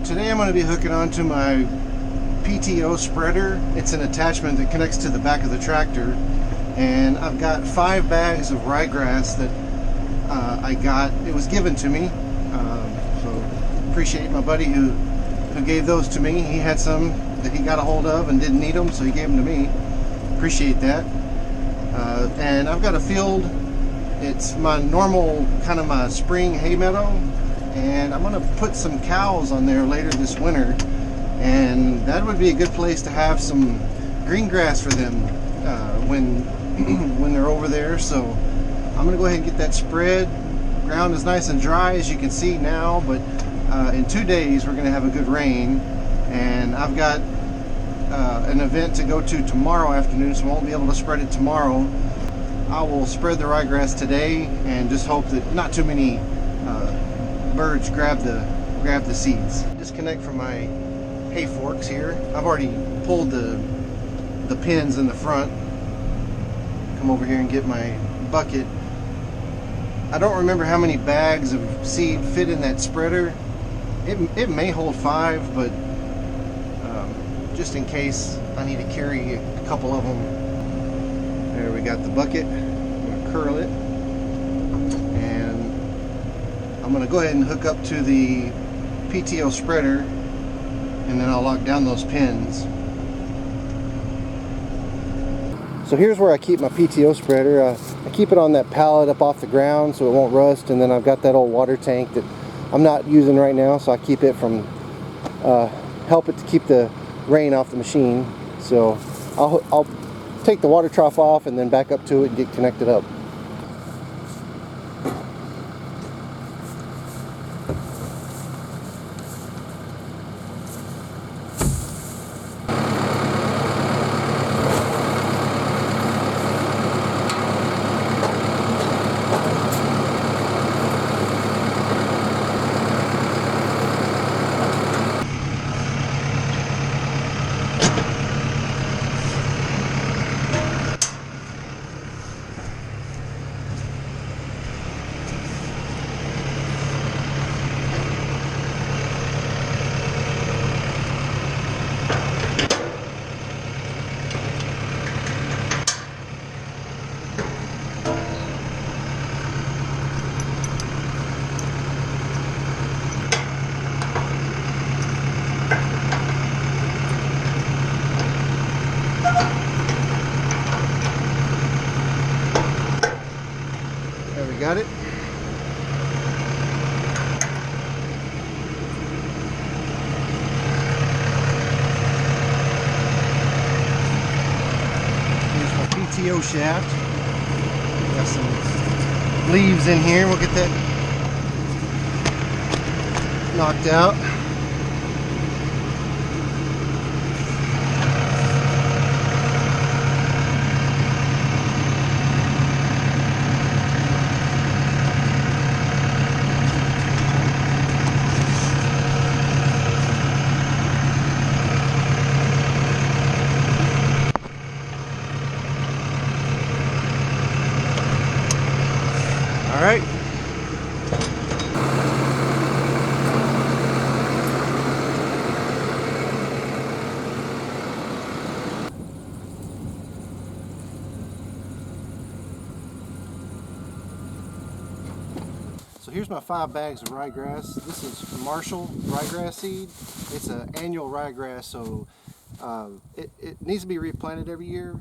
Today I'm going to be hooking onto my PTO spreader. It's an attachment that connects to the back of the tractor, and I've got 5 bags of ryegrass that I got. It was given to me, so appreciate my buddy who gave those to me. He had some that he got a hold of and didn't need them, so he gave them to me. Appreciate that. And I've got a field. It's my normal kind of my spring hay meadow, and I'm going to put some cows on there later this winter, and that would be a good place to have some green grass for them when they're over there. So I'm going to go ahead and get that spread. Ground is nice and dry, as you can see now, but in 2 days we're going to have a good rain, and I've got an event to go to tomorrow afternoon, so I won't be able to spread it tomorrow. I will spread the ryegrass today and just hope that not too many birds grab the seeds. Disconnect from my hay forks here. I've already pulled the pins in the front. Come over here and get my bucket. I don't remember how many bags of seed fit in that spreader. It may hold 5, but just in case I need to carry a couple of them. There, we got the bucket. I'm going to curl it, and I'm going to go ahead and hook up to the PTO spreader, and then I'll lock down those pins. So here's where I keep my PTO spreader. I keep it on that pallet up off the ground so it won't rust, and then I've got that old water tank that I'm not using right now, so I keep it from help it to keep the rain off the machine. So I'll take the water trough off and then back up to it and get connected up. Got it. Here's my PTO shaft. Got some leaves in here. We'll get that knocked out. All right. So here's my 5 bags of ryegrass. This is Marshall ryegrass seed. It's an annual ryegrass, so it needs to be replanted every year.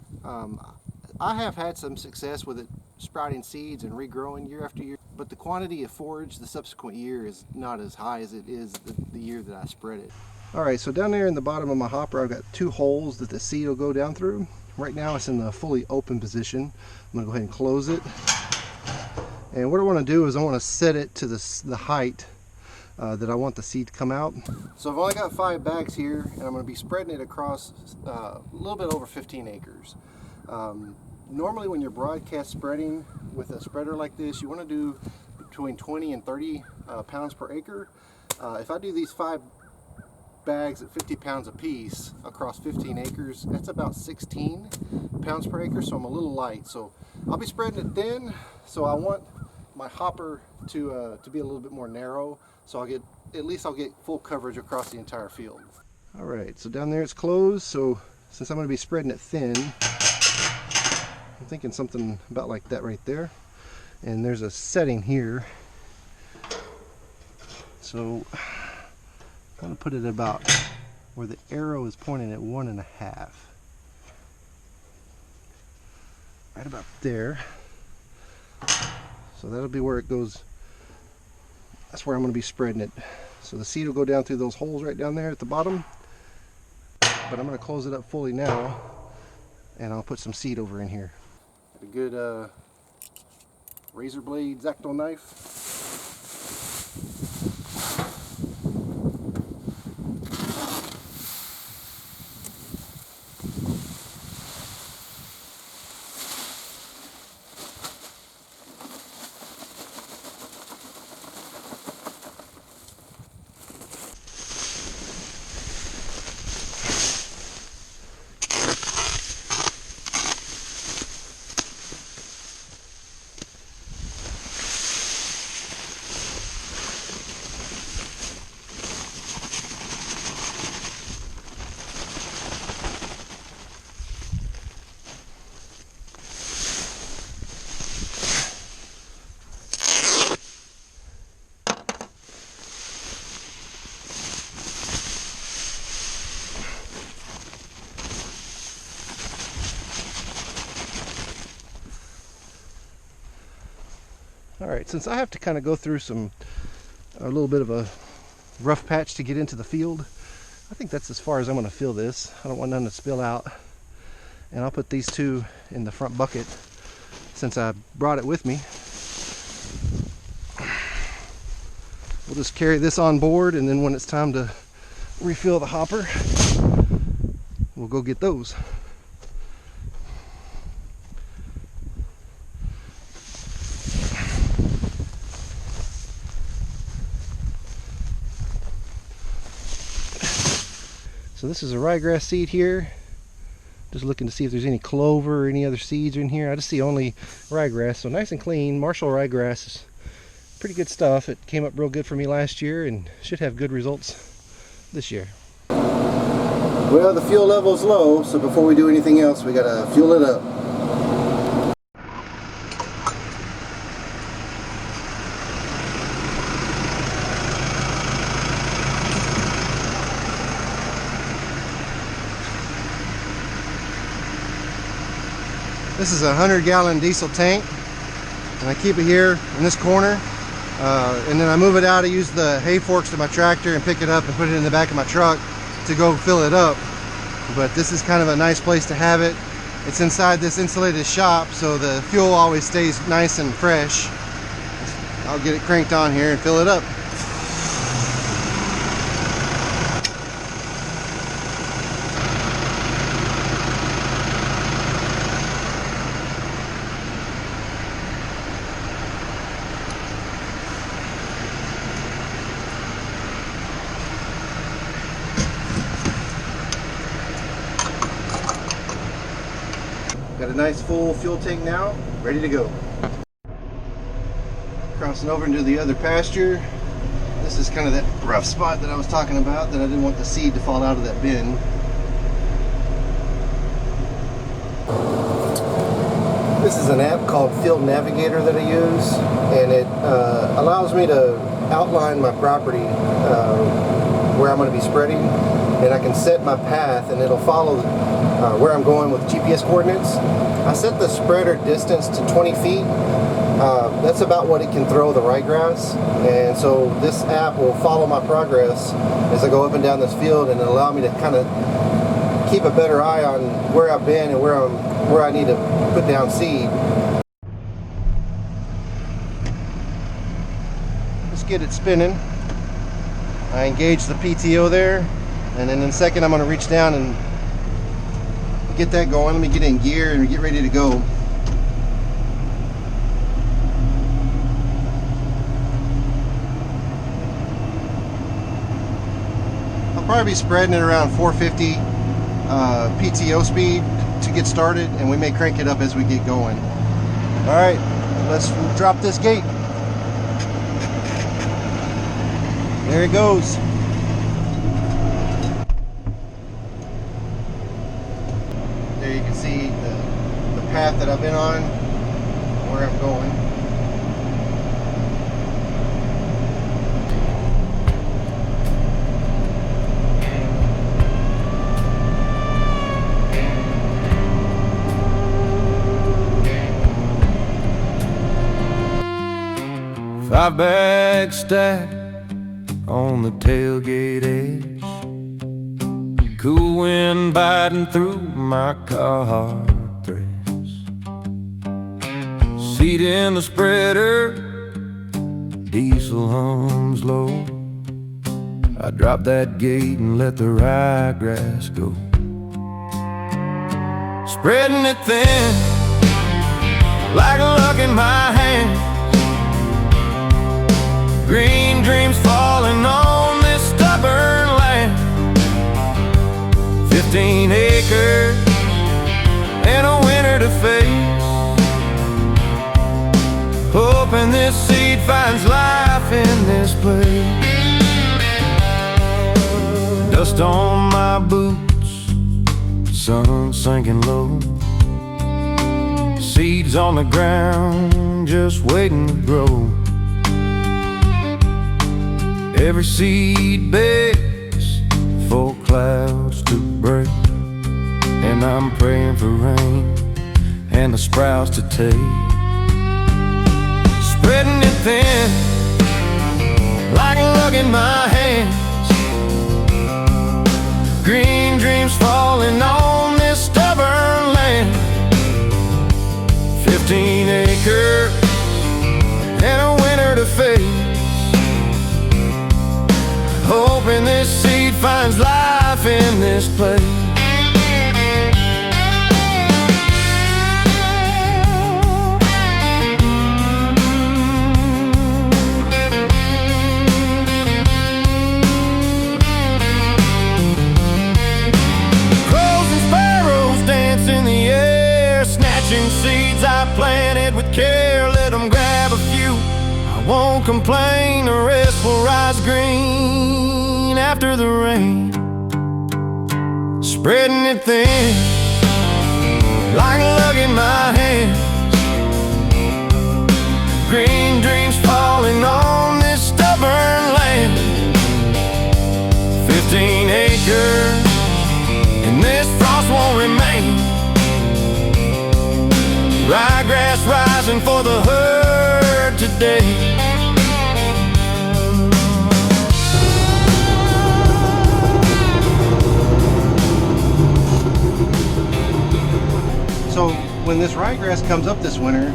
I have had some success with it sprouting seeds and regrowing year after year, but the quantity of forage the subsequent year is not as high as it is the year that I spread it. Alright, so down there in the bottom of my hopper I've got 2 holes that the seed will go down through. Right now it's in the fully open position. I'm going to go ahead and close it. And what I want to do is I want to set it to the height that I want the seed to come out. So I've only got 5 bags here, and I'm going to be spreading it across a little bit over 15 acres. Normally when you're broadcast spreading with a spreader like this, you want to do between 20 and 30 pounds per acre. If I do these 5 bags at 50 pounds a piece across 15 acres, that's about 16 pounds per acre, so I'm a little light. So I'll be spreading it thin, so I want my hopper to be a little bit more narrow, so at least I'll get full coverage across the entire field. All right, so down there it's closed, so since I'm going to be spreading it thin, I'm thinking something about like that right there. And there's a setting here, so I'm going to put it about where the arrow is pointing at 1.5. Right about there. So that'll be where it goes. That's where I'm going to be spreading it. So the seed will go down through those holes right down there at the bottom. But I'm going to close it up fully now, and I'll put some seed over in here. A good razor blade X-Acto knife. Alright, since I have to kind of go through a little bit of a rough patch to get into the field, I think that's as far as I'm going to fill this. I don't want none to spill out. And I'll put these two in the front bucket since I brought it with me. We'll just carry this on board, and then when it's time to refill the hopper, we'll go get those. So this is a ryegrass seed here. Just looking to see if there's any clover or any other seeds in here. I just see only ryegrass, so nice and clean. Marshall ryegrass is pretty good stuff. It came up real good for me last year and should have good results this year. Well, the fuel level is low, so before we do anything else, we gotta fuel it up. This is a 100-gallon diesel tank, and I keep it here in this corner, and then I move it out. I use the hay forks to my tractor and pick it up and put it in the back of my truck to go fill it up. But this is kind of a nice place to have it. It's inside this insulated shop, so the fuel always stays nice and fresh. I'll get it cranked on here and fill it up. Got a nice full fuel tank now, ready to go. Crossing over into the other pasture. This is kind of that rough spot that I was talking about, that I didn't want the seed to fall out of that bin. This is an app called Field Navigator that I use, and it allows me to outline my property where I'm going to be spreading, and I can set my path and it'll follow where I'm going with GPS coordinates. I set the spreader distance to 20 feet. That's about what it can throw the ryegrass, and so this app will follow my progress as I go up and down this field, and it'll allow me to kind of keep a better eye on where I've been and where I need to put down seed. Let's get it spinning. I engage the PTO there, and then in a second I'm going to reach down and get that going. Let me get in gear and get ready to go. I'll probably be spreading it around 450 PTO speed to get started, and we may crank it up as we get going. All right, let's drop this gate. There it goes. There you can see the path that I've been on, where I'm going. 5-bag stack on the tailgate edge, cool wind biting through my car threads, seat in the spreader, diesel hums low. I drop that gate and let the ryegrass go, spreading it thin like luck in my hand. Green dreams falling on this stubborn land. 15 acres and a winter to face, hoping this seed finds life in this place. Dust on my boots, sun sinking low, seeds on the ground just waiting to grow. Every seed begs for clouds to break, and I'm praying for rain and the sprouts to take, spreading it thin like a lug in my hands. Green dreams falling on this stubborn land. 15 acres and a winter to face, hoping this seed finds life in this place. Crows and sparrows dance in the air, snatching seeds I planted with care. Let them grab a few, I won't complain, the rest will rise green after the rain. Spreading it thin like a lug in my hands. Green dreams falling on this stubborn land. 15 acres and this frost won't remain. Ryegrass rising for the herd today. So when this ryegrass comes up this winter,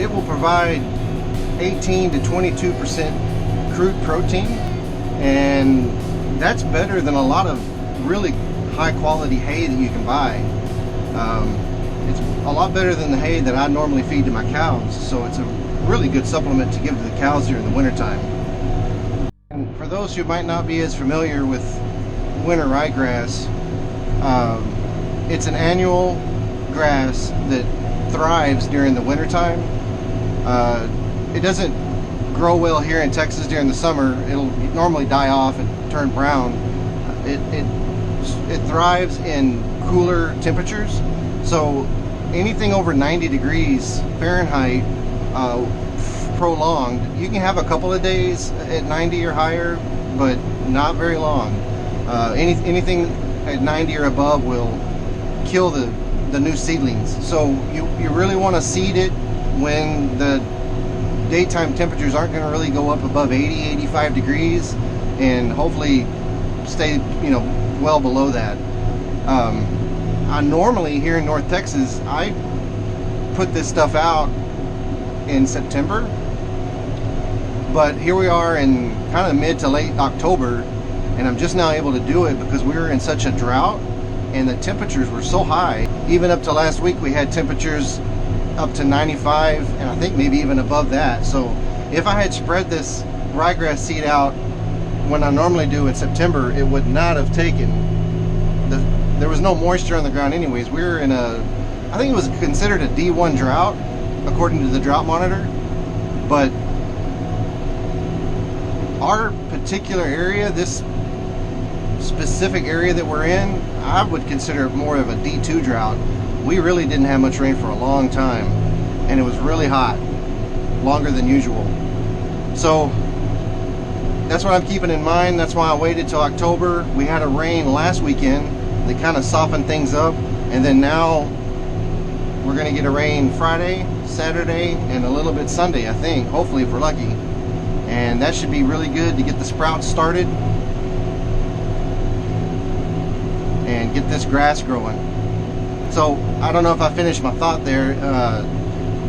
it will provide 18 to 22% crude protein, and that's better than a lot of really high quality hay that you can buy. It's a lot better than the hay that I normally feed to my cows, so it's a really good supplement to give to the cows during the wintertime. And for those who might not be as familiar with winter ryegrass, it's an annual grass that thrives during the wintertime. It doesn't grow well here in Texas during the summer. It'll normally die off and turn brown. It thrives in cooler temperatures, so anything over 90 degrees Fahrenheit prolonged, you can have a couple of days at 90 or higher, but not very long. Anything at 90 or above will kill the new seedlings. So you really want to seed it when the daytime temperatures aren't going to really go up above 80, 85 degrees, and hopefully stay well below that. I normally here in North Texas, I put this stuff out in September, but here we are in kind of mid to late October, and I'm just now able to do it because we were in such a drought and the temperatures were so high. Even up to last week we had temperatures up to 95, and I think maybe even above that. So if I had spread this ryegrass seed out when I normally do in September, it would not have taken. There was no moisture on the ground anyways. We were in I think it was considered a D1 drought according to the drought monitor, but our particular area, this specific area that we're in, I would consider it more of a D2 drought. We really didn't have much rain for a long time, and it was really hot, longer than usual. So that's what I'm keeping in mind. That's why I waited till October. We had a rain last weekend that kind of softened things up, and then now we're gonna get a rain Friday, Saturday, and a little bit Sunday, I think, hopefully if we're lucky. And that should be really good to get the sprouts started and get this grass growing. So I don't know if I finished my thought there.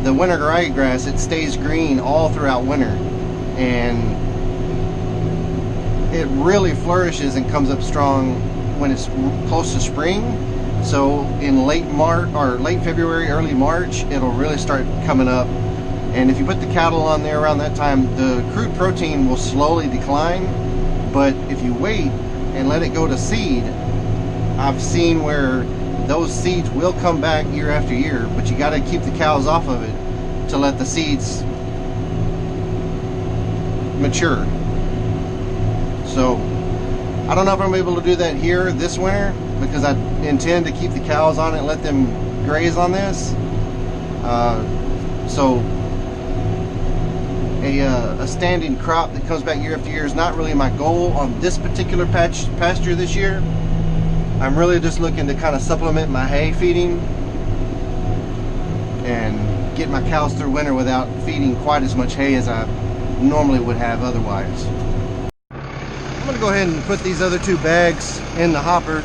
The winter ryegrass, it stays green all throughout winter, and it really flourishes and comes up strong when it's close to spring. So in late March or late February, early March, it'll really start coming up. And if you put the cattle on there around that time, the crude protein will slowly decline. But if you wait and let it go to seed, I've seen where those seeds will come back year after year, but you got to keep the cows off of it to let the seeds mature. So I don't know if I'm able to do that here this winter, because I intend to keep the cows on it and let them graze on this. So a standing crop that comes back year after year is not really my goal on this particular pasture this year. I'm really just looking to kind of supplement my hay feeding and get my cows through winter without feeding quite as much hay as I normally would have otherwise. I'm going to go ahead and put these other 2 bags in the hopper.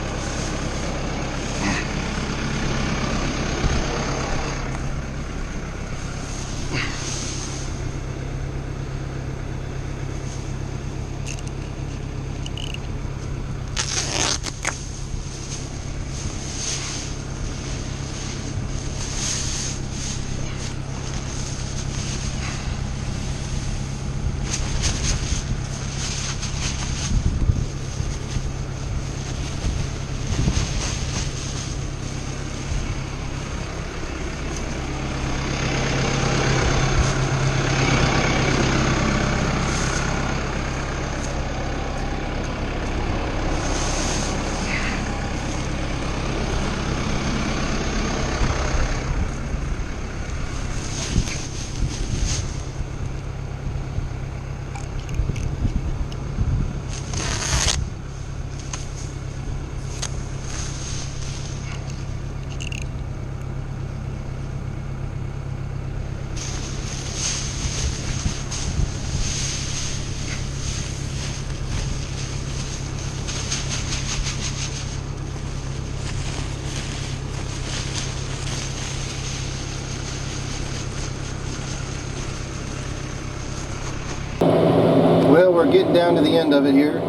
Well, we're getting down to the end of it here.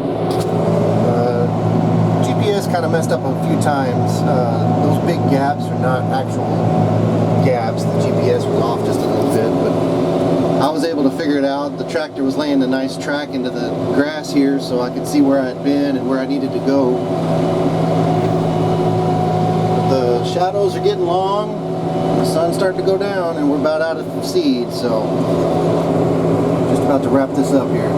GPS kind of messed up a few times. Those big gaps are not actual gaps. The GPS was off just a little bit, but I was able to figure it out. The tractor was laying a nice track into the grass here, so I could see where I'd been and where I needed to go. But the shadows are getting long, the sun's starting to go down, and we're about out of seed, so just about to wrap this up here.